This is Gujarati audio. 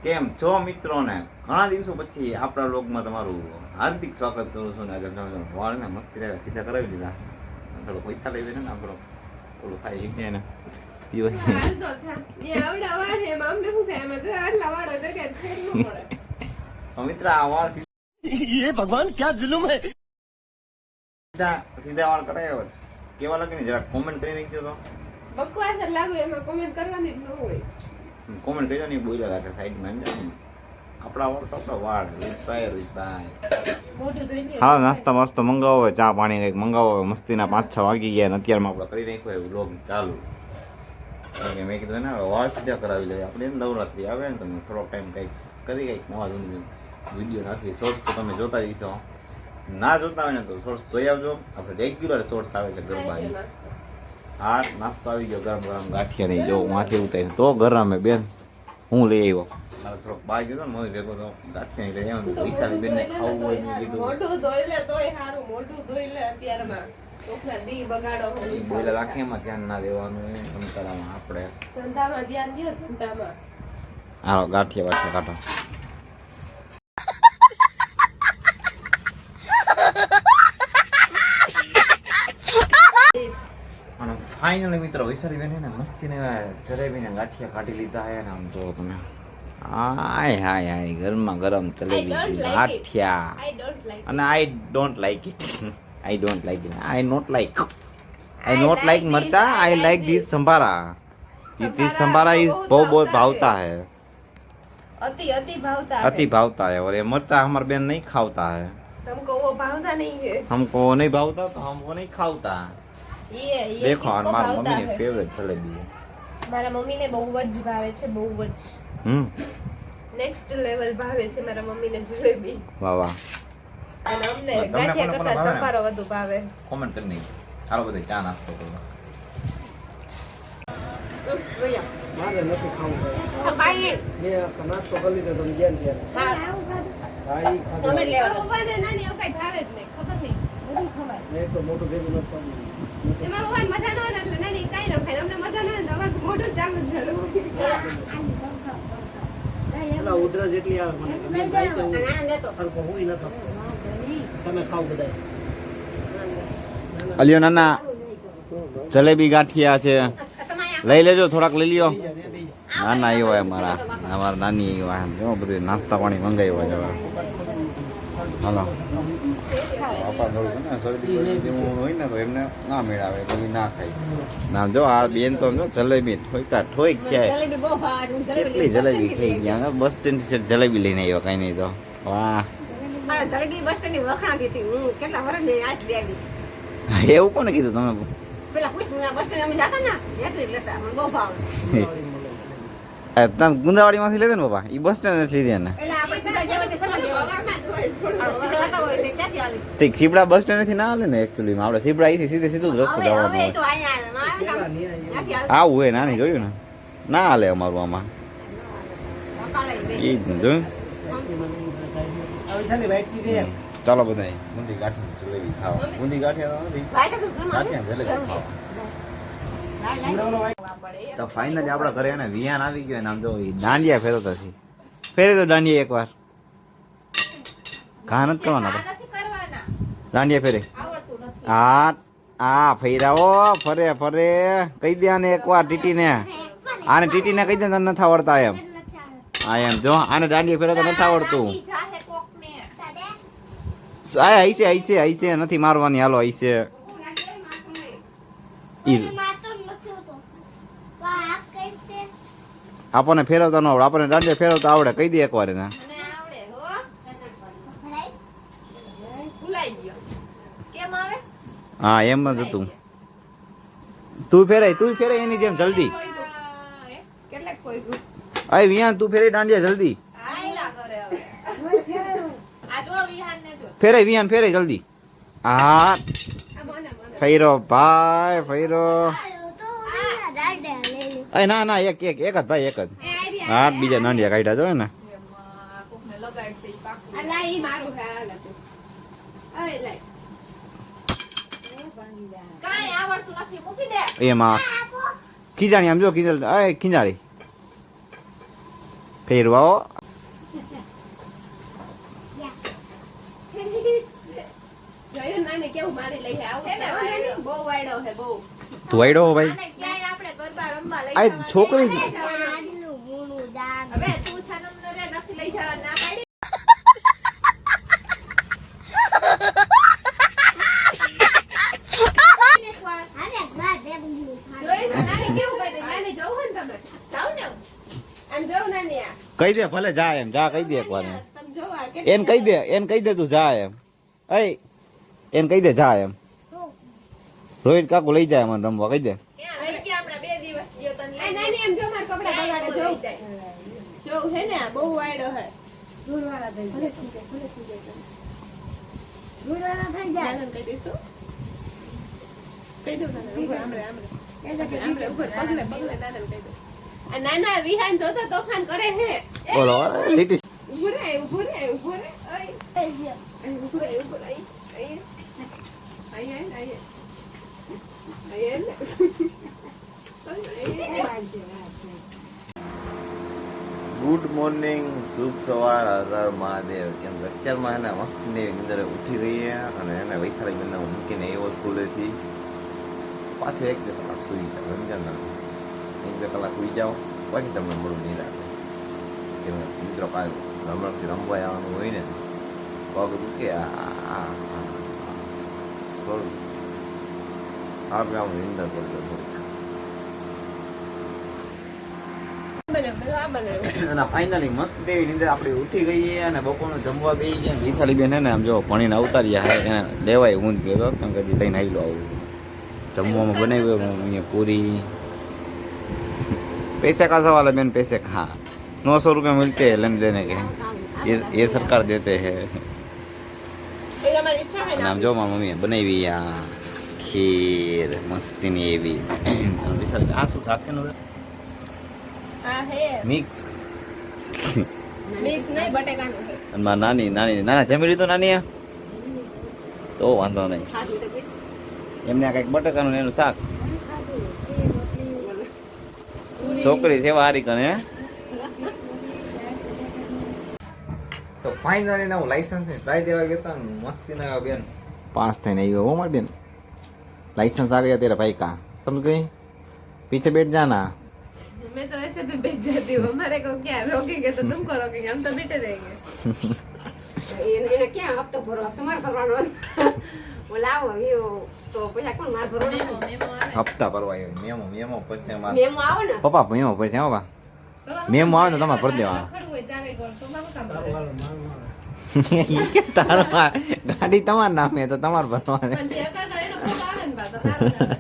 કેમ છો મિત્રોને? ઘણા દિવસો પછી આપણા લોગમાં તમારું હાર્દિક સ્વાગત કરું છું. ને આજે વાળને મસ્તી રહ્યા સીધા કરાવી દીધા. થોડો પૈસા લઈ દે ને આપણો થોડું થાય એમ ને મિત્ર આ વાળ ये भगवान क्या जुलुम है। સીધા સીધા વાળ કરાયો કેવા લાગે ને જરા કોમેન્ટ કરી નાખજો તો. બકવાસ જ લાગે એમાં કોમેન્ટ કરવાની જ ન હોય. કોમેન્ટ કરજો ને બોલ્યા રાખે સાઈડમાં એમ ને આપણા વાળ તો આપણા વાળ ઇન્સ્પાયર વિથ બાય. મોઢું ધોઈને હા નાસ્તા મસ્ત મંગાવો હોય ચા પાણી કંઈક મંગાવો હોય મસ્તીના 5-6 વાગી ગયા ને અત્યારમાં આપણે કરી નાખ્યો એવું વ્લોગ ચાલુ. ઓકે મેં કીધું ને વાળ સીધા કરાવી લઈએ આપણે નવરાત્રી આવે ને તમે થોડોક ટાઈમ કંઈક કરી કંઈક નવા જૂની વિડીયો નાખી શોર્ટ્સ તો તમે જોતા જઈશો. ના જોતા હોય ને તો શોર્ટ્સ જોઈ આવજો. આપણે રેગ્યુલર શોર્ટ્સ આવે છે ગરબાની. હા નાસ્તો આવી ગયો ગરમ ગરમ ગાંઠિયા નહીં જો માંથી ઉતારી તો ગરમ હે બેન હું લઈ આવ્યો. મારે થોડોક બાય ગયો તો મમ્મી ભેગો તો ગાંઠિયા લઈ આવ્યો વિશાલી બેનને ખાવું હોય મેં કીધું મોઢું ધોઈ લે તોય સારું મોઢું ધોઈ લે અત્યારમાં તોખલા દી બગાડો બોલે રાખીમાં ધ્યાન ના દેવાનું એ સંતારામાં આપણે ધંધામાં ધ્યાન દો ધંધામાં. હાલો ગાંઠિયા વાઠિયા કાઢો. અને ફાઇનલી મિત્રો વિશાલી બેન ને મસ્તી ને જલેબી ને ગાંઠિયા કાઢી લીધા હે ને આમ જો તમે હાય હાય હાય ગરમા ગરમ જલેબી ગાંઠિયા I don't like અને I don't like it I don't like it I not like મરચા आई लाइक दिस संभारा दिस संभारा इज बहुत भावता है अति अति भावता है अति भावता है और ये मरचा हमारे बहन नहीं खावता है हमको वो भावता नहीं है हमको वो नहीं भावता तो हमको नहीं खावता ये देखो और किसको हमारी भावता मम्मी ने है? फेवरेट जलेबी है મારા મમ્મીને બહુ જ ભાવે છે બહુ જ નેક્સ્ટ લેવલ ભાવે છે મારા મમ્મીને જલેબી વાહ વાહ અને અમને તમને ગાંઠિયા કોને કરતા ભાવે? સંભારો વધુ ભાવે. કોમેન્ટ કરી નહીં ચાલો બધે ચા નાસ્તો કરો मारे નથી ખાવું હા, પાણી. મેં નાસ્તો કરી લીધો તમે ગયા ને ત્યારે હા ઈ ખાધું પપ્પાને નાની એવું કાંઈ ભાવે જ નહીં ખબર નહીં મેં તો મોટું ભેગું નથી કર્યું એમાં પપ્પાને મજા ન હોય ને એટલે નાની કાંઈ ન ખાય અમને મજા ન હોય ને અમારે તો મોઢું જ ચાલુ જ જરૂર પેલા ઉધરા જેટલી આવે મને મેં ગાય તો હરકો હું ન થતો તમે ખાવ બધા અલિયો નાના જલેબી ગાંઠિયા છે લઈ લેજો થોડાક લઈ લ્યો નાના આવ્યો હોય અમારા નાની આવ્યો એમ જો બધું નાસ્તા પાણી મંગાવ્યો છે હવે હાલો આપણા થોડુંક ને શરદી જેવું હોય ને તો એમને ના મેળાવે એટલે ના ખાય ના જો આ બેન તો જો જલેબી ઠોઈક ક્યાંય કેટલી જલેબી ખાઈ ગયા બસ સ્ટેન્ડ થી જલેબી લઈને આવ્યો કઈ નહીં તો વાહ જલેબી બસ સ્ટેન્ડ વખણાતી હતી હું કેટલા વર્ષની આજ લેવી એવું કોને કીધું તમે પેલા પૂછ બસ સ્ટેન્ડ અમે જતા ને એટલી જ લેતા મને બહુ ભાવે તમે ગુંદાવાડી માંથી લેજો ને બાબા એ બસ સ્ટેન્ડ નથી લીધી ને એટલે આપણે સીધા જેવા તે સમજ હતા હોય તે ક્યાંથી આવી તે ખીબડા બસ સ્ટેન્ડ થી ના હાલે ને એકચ્યુઅલી આપણે ખીબડા અહીંથી સીધે સીધું જ રસ્તો જવાનો હવે હોય તો અહીંયા આવે ત્યાંથી આવી આવું હોય નાની જોયું ને ના હાલે અમારું આમાં એ જ ને જોયું આવી સાલી વાઈટ કી દે ચાલો બધા બુંદી ગાંઠિયા જલેબી ખાવા બુંદી ગાંઠિયા તો નથી ગાંઠિયા જલેબી ખાવા તો ફાઇનલી આપણા ઘરે ને વિયાન આવી ગયો ને આમ જો ઈ દાંડિયા ફેરવતા છે ફેરે તો દાંડિયા એકવાર ઘા નથી કરવાના આપણે નથી કરવાના દાંડિયા ફેરે આવડતું નથી હા હા ફેરાવો ફરે ફરે કહી દે આને એકવાર ટીટીને આને ટીટીને કહી દે તને નથી આવડતા એમ હા એમ જો આને દાંડિયા ફેરવતા નથી આવડતું જાહે કોકને આ આઈસે નથી મારવાની હાલો આઈસે આપણને ફેરવતા ન આવડે આપણને દાંડિયા ફેરવતા આવડે કહી દે એકવાર એને મને આવડે હો ભૂલાઈ ગયો કેમ આવે હા એમ જ હતું તું ફેરાય એની જેમ જલ્દી કેટલાક કોઈ ગ્રુપ અય વિયાન તું ફેરાય દાંડિયા જલ્દી આયલા કરે હવે આ જો વિહાન ને જો ફેરાય વિયાન ફેરાય જલ્દી હા આ મને ફેરો ભાઈ ફેરો અય ના એક જ ભાઈ એક જ હા બીજા દાંડિયા કાઢ્યા જો ને કોકને લગાડશે ઈ પાકું આ લાઈ ઈ મારું હે આ લાતું અય લાઈ કાઈ આવડતું નથી મૂકી દે એમાં ખીજાણી આમ જો ખીજાણી ફેરવાઓ જોયું નાની કેવું મારી લઈ આવું છે ને બહુ વાયડો છે બહુ તું આઈડો ભાઈ ક્યાંય આપણે ગરબા રમવા લઈ આ જવાના. છોકરી હવે તું છાનમ ને રે નથી લઈ જવા ના પાડી જોઈ તો નાની કેવું કહી દે નાની જોવું ને તમે જાવ ને આમ જોવું નાની આ કહી દે ભલે જા એમ જા કહી દે એકવાર તમે જોવા એને કહી દે તું જા એમ એને કહી દે જા એમ રોહિત કાકુ લઈ જાય મને રમવા કહી દે લઈ ગયા હમણાં 2 દિવસ ગયો તને લઈ નાની એમ જો માર કપડા બગાડે જોઉં જોઉં હે ને આ બહુ વાયડો હે દૂરવાળા થઈ ભલે જાય થઈ જાય ભલે થઈ જાય તમે. દૂરવાળા થઈ જાય નાનાને કહી દઈશું કહી દઉં નાના ઉભર આમરે ઉભર પગલે નાનાને કહી દઉં આ નાના વિહાન જોતો તોફાન કરે હે બોલો લીટી ઉભું રે ઉભું રે ઉભું રે આય ઉભું રે ઉભું આય ગુડ મોર્નિંગ શુભ સવાર હર મહાદેવ કેમ કે અત્યારમાં એને મસ્તની અંદર ઉઠી રહીએ અને એને વૈશાળી બેનને હું મૂકીને એવો સ્કૂલેથી પાછું 1-2 કલાક સુઈ જાવ સમજાને 1-2 કલાક સુઈ જાઓ પછી તમને મળું નહીં રાખે કે મિત્રો કાંઈ રમણથી રમવા આવવાનું હોય ને પગ દુખે થોડું આપણે આમ નિંદર કરી દો અને ફાઇનલી મસ્ત દેવી નીંદર આપણે ઉઠી ગઈએ અને બપોરનું જમવા બેસી ગયા વિશાલી બેન ને આમ જો ભણીને અવતાર્યા હે એને લેવાય હું જ ગયો કેમ કે લઈને આવી લો આવું જમવામાં બનાવ્યું અહીંયા પૂરી पैसे का सवाल है बेन पैसे कहाँ 900 रुपये मिलते हैं लेने देने के ये सरकार देते हैं नाम जो मारी मम्मी बनावी आ खीर मस्ती नहीं एवी आ શું થાકશે ને આ હે મિક્સ મિક્સ નહીં બટેકાનું છે અને મારી નાના જમી લીધું નાની તો વાંધો નહીં ખાધું તો કીસ એમને આ કંઈક બટાકાનું ને એનું શાક છોકરી છે હારી કને તો ફાઇનલી ના હું લાઇસન્સ ની ટ્રાય દેવા ગયો તો મસ્તી ના બેન પાસ થઈને આવ્યો હો મારી બેન लाइसेंस आ गया तेरा भाई का समझ गई पीछे बैठ जाना मैं तो वैसे भी बैठ जाती हूँ हमारे को क्या रोकेंगे तो तुमको रोकेंगे हम तो बैठे रहेंगे એને ક્યાં હપ્તો ભરો તમારે કરવાનો બોલાવો એવો તો પૈસા કોણ માર ભરવાનો हफ्ता परवायो मेमो પછી અમાર મેમો આવો ને પપ્પા મેમો પછી આવો મેમો આવે ને તમારે ભરી દેવા ખડું હોય ચાલે કોણ તો મારું કામ કરે તારો ગાડી તમાર નામે તો તમારે ભરવાની પણ જે અકર એનો ફોટો આવે ને બા તો તારું